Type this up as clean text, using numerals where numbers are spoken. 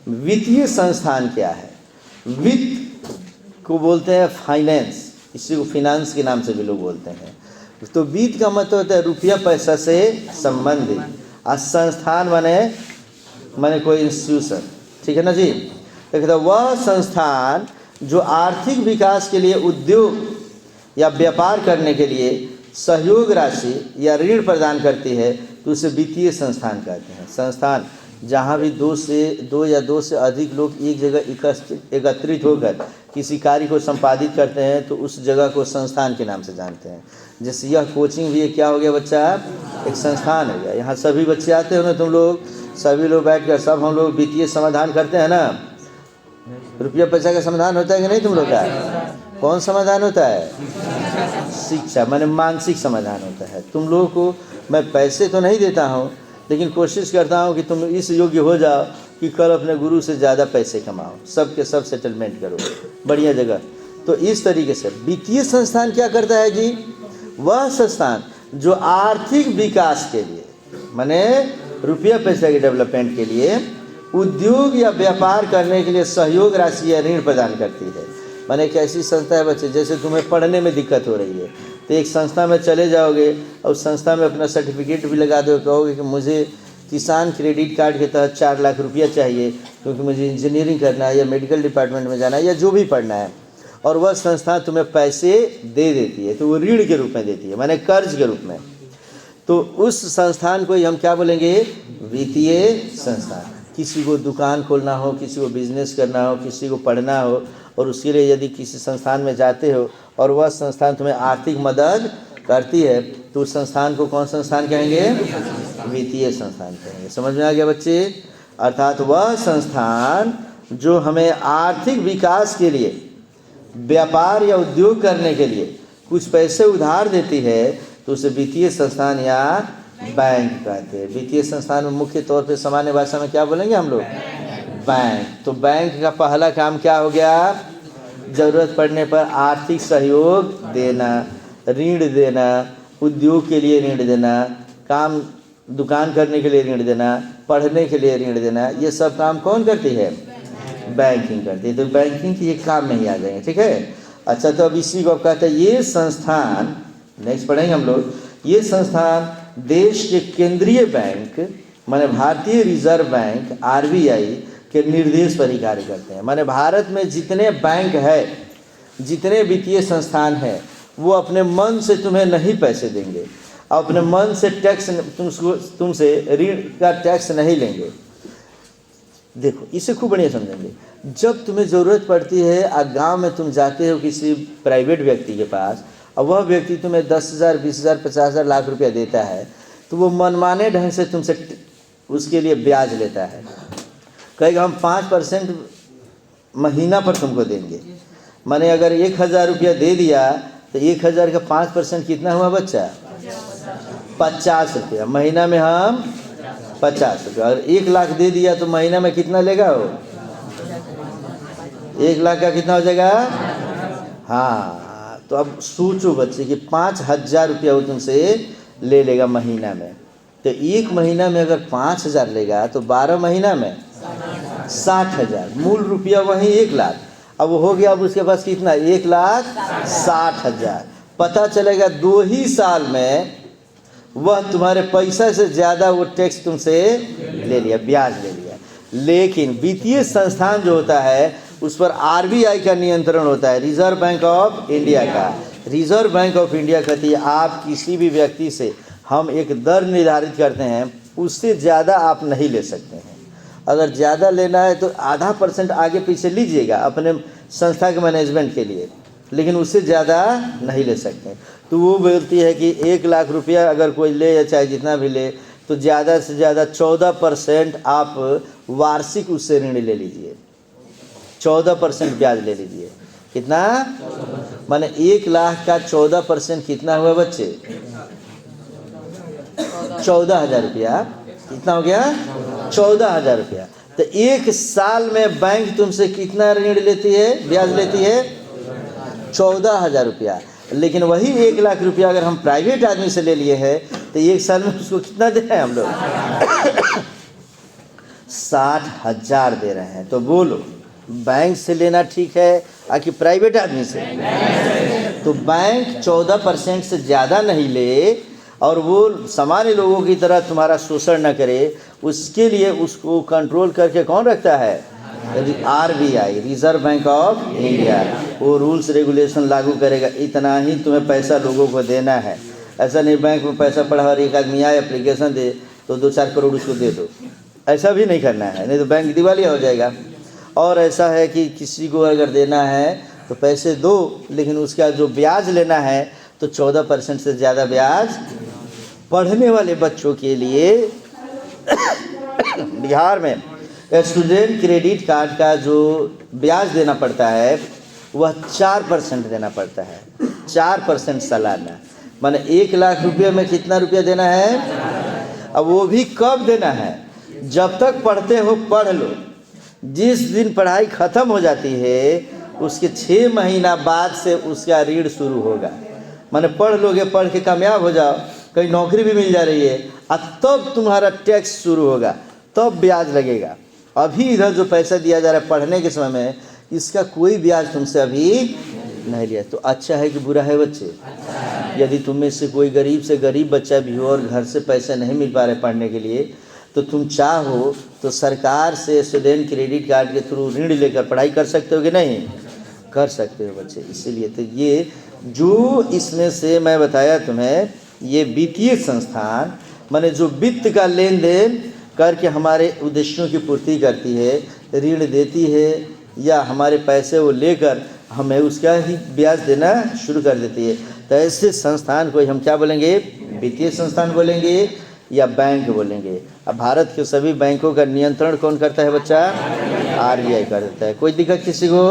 वित्तीय संस्थान क्या है? वित्त को बोलते हैं फाइनेंस, इसी को फिनांस के नाम से भी लोग बोलते हैं। तो वित्त का मतलब होता है रुपया पैसा से संबंधित, और संस्थान माने कोई इंस्टीट्यूशन, ठीक है ना जी। तो वह संस्थान जो आर्थिक विकास के लिए उद्योग या व्यापार करने के लिए सहयोग राशि या ऋण प्रदान करती है तो उसे वित्तीय संस्थान कहते हैं। संस्थान जहाँ भी दो या दो से अधिक लोग एक जगह एकत्रित होकर किसी कार्य को संपादित करते हैं तो उस जगह को संस्थान के नाम से जानते हैं। जैसे यह कोचिंग भी क्या हो गया बच्चा, एक संस्थान हो गया। यहाँ सभी बच्चे आते हो ना, तुम लोग सभी लोग बैठ कर सब हम लोग वित्तीय समाधान करते हैं ना। रुपया पैसा का समाधान होता है कि नहीं तुम लोग का? कौन समाधान होता है? शिक्षा माने मानसिक समाधान होता है। तुम लोगों को मैं पैसे तो नहीं देता हूँ, लेकिन कोशिश करता हूँ कि तुम इस योग्य हो जाओ कि कल अपने गुरु से ज़्यादा पैसे कमाओ, सब के सब सेटलमेंट करो बढ़िया जगह। तो इस तरीके से वित्तीय संस्थान क्या करता है जी? वह संस्थान जो आर्थिक विकास के लिए माने रुपया पैसा के डेवलपमेंट के लिए उद्योग या व्यापार करने के लिए सहयोग राशि या ऋण प्रदान करती है। माने एक ऐसी संस्था है बच्चे, जैसे तुम्हें पढ़ने में दिक्कत हो रही है तो एक संस्था में चले जाओगे और उस संस्था में अपना सर्टिफिकेट भी लगा दो, कहोगे कि मुझे किसान क्रेडिट कार्ड के तहत 4 लाख रुपया चाहिए क्योंकि मुझे इंजीनियरिंग करना है या मेडिकल डिपार्टमेंट में जाना है या जो भी पढ़ना है, और वह संस्था तुम्हें पैसे दे देती है। तो वो ऋण के रूप में देती है, माने कर्ज के रूप में। तो उस संस्थान को हम क्या बोलेंगे? वित्तीय संस्थान। किसी को दुकान खोलना हो, किसी को बिजनेस करना हो, किसी को पढ़ना हो, और उसके लिए यदि किसी संस्थान में जाते हो और वह संस्थान तुम्हें आर्थिक मदद करती है तो उस संस्थान को कौन संस्थान कहेंगे? वित्तीय संस्थान कहेंगे। समझ में आ गया बच्चे? अर्थात वह संस्थान जो हमें आर्थिक विकास के लिए, व्यापार या उद्योग करने के लिए कुछ पैसे उधार देती है तो उसे वित्तीय संस्थान या बैंक कहते हैं। वित्तीय संस्थान में मुख्य तौर पे सामान्य भाषा में क्या बोलेंगे हम लोग? बैंक। तो बैंक का पहला काम क्या हो गया? ज़रूरत पड़ने पर आर्थिक सहयोग देना, ऋण देना, उद्योग के लिए ऋण देना, काम दुकान करने के लिए ऋण देना, पढ़ने के लिए ऋण देना, ये सब काम कौन करती है? बैंकिंग करती है। तो बैंकिंग के ये काम में ही आ जाएंगे, ठीक है। अच्छा, तो अब इसी को अब कहते हैं ये संस्थान, नेक्स्ट पढ़ेंगे हम लोग, ये संस्थान देश के केंद्रीय बैंक माने भारतीय रिजर्व बैंक RBI के निर्देश पर ही कार्य करते हैं। माने भारत में जितने बैंक है, जितने वित्तीय संस्थान हैं, वो अपने मन से तुम्हें नहीं पैसे देंगे, अपने मन से टैक्स तुमसे ऋण का टैक्स नहीं लेंगे। देखो इसे खूब बढ़िया समझेंगे। जब तुम्हें ज़रूरत पड़ती है और गांव में तुम जाते हो किसी प्राइवेट व्यक्ति के पास और वह व्यक्ति तुम्हें 10,000, 20,000, 50,000, लाख रुपया देता है तो वो मनमाने ढंग से तुमसे उसके लिए ब्याज लेता है। कहेगा हम 5% महीना पर तुमको देंगे। माने अगर 1,000 रुपया दे दिया तो 1,000 का 5% कितना हुआ बच्चा? 50 रुपया। महीना में हम 50 रुपया। और 1 लाख दे दिया तो महीना में कितना लेगा वो? 1 लाख का कितना हो जाएगा? हाँ, तो अब सोचो बच्चे कि 5,000 रुपया वो तुमसे ले लेगा महीना में। तो 1 महीना में अगर 5,000 लेगा तो 12 महीना में 60,000। मूल रुपया वही 1 लाख। अब वो हो गया, अब उसके पास कितना? 1,60,000। पता चलेगा 2 ही साल में वह तुम्हारे पैसा से ज़्यादा वो टैक्स तुमसे ले लिया, ब्याज ले लिया। लेकिन वित्तीय संस्थान जो होता है उस पर RBI का नियंत्रण होता है, रिजर्व बैंक ऑफ इंडिया का। रिजर्व बैंक ऑफ इंडिया कहती है आप किसी भी व्यक्ति से हम एक दर निर्धारित करते हैं, उससे ज़्यादा आप नहीं ले सकते हैं। अगर ज़्यादा लेना है तो ½ % आगे पीछे लीजिएगा अपने संस्था के मैनेजमेंट के लिए, लेकिन उससे ज़्यादा नहीं ले सकते। तो वो बोलती है कि 1 लाख रुपया अगर कोई ले या चाहे जितना भी ले तो ज़्यादा से ज़्यादा 14% आप वार्षिक उससे ऋण ले लीजिए, 14% ब्याज ले लीजिए। कितना? माने 1 लाख का 14% कितना हुआ बच्चे? 14,000 रुपया। कितना हो गया? 14,000 रुपया। तो 1 साल में बैंक तुमसे कितना ऋण लेती है, ब्याज लेती है? 14,000 रुपया। लेकिन वही 1 लाख रुपया अगर हम प्राइवेट आदमी से ले लिए हैं तो 1 साल में उसको कितना दे रहे हैं हम लोग? 60,000 दे रहे हैं। तो बोलो बैंक से लेना ठीक है कि प्राइवेट आदमी से? तो बैंक 14% से ज़्यादा नहीं ले और वो सामान्य लोगों की तरह तुम्हारा शोषण न करे, उसके लिए उसको कंट्रोल करके कौन रखता है? RBI, reserve bank of India. वो रूल्स रेगुलेशन लागू करेगा, इतना ही तुम्हें पैसा लोगों को देना है। ऐसा नहीं बैंक में पैसा पड़ा और एक आदमी आए एप्लीकेशन दे तो 2-4 करोड़ उसको दे दो, ऐसा भी नहीं करना है, नहीं तो बैंक दिवालिया हो जाएगा। और ऐसा है कि किसी को अगर देना है तो पैसे दो, लेकिन उसका जो ब्याज लेना है तो 14% से ज़्यादा ब्याज। पढ़ने वाले बच्चों के लिए बिहार में स्टूडेंट क्रेडिट कार्ड का जो ब्याज देना पड़ता है वह 4% देना पड़ता है, 4% सालाना। माने 1 लाख रुपये में कितना रुपया देना है? अब वो भी कब देना है? जब तक पढ़ते हो पढ़ लो, जिस दिन पढ़ाई ख़त्म हो जाती है उसके 6 महीना बाद से उसका ऋण शुरू होगा। माने पढ़ लोगे, पढ़ के कामयाब हो जाओ, कहीं नौकरी भी मिल जा रही है, और तब तुम्हारा टैक्स शुरू होगा, तब ब्याज लगेगा। अभी इधर जो पैसा दिया जा रहा है पढ़ने के समय में, इसका कोई ब्याज तुमसे अभी नहीं लिया। तो अच्छा है कि बुरा है बच्चे? यदि तुम में से कोई गरीब से गरीब बच्चा भी हो और घर से पैसे नहीं मिल पा रहे पढ़ने के लिए, तो तुम चाहो तो सरकार से स्टूडेंट क्रेडिट कार्ड के थ्रू ऋण लेकर पढ़ाई कर सकते हो कि नहीं? कर सकते हो बच्चे। इसीलिए तो ये जो इसमें से मैं बताया तुम्हें, ये वित्तीय संस्थान माने जो वित्त का लेन देन करके हमारे उद्देश्यों की पूर्ति करती है, ऋण देती है, या हमारे पैसे वो लेकर हमें उसका ही ब्याज देना शुरू कर देती है। तो ऐसे संस्थान को हम क्या बोलेंगे? वित्तीय संस्थान बोलेंगे या बैंक बोलेंगे। अब भारत के सभी बैंकों का नियंत्रण कौन करता है बच्चा? RBI करता है। कोई दिक्कत किसी को?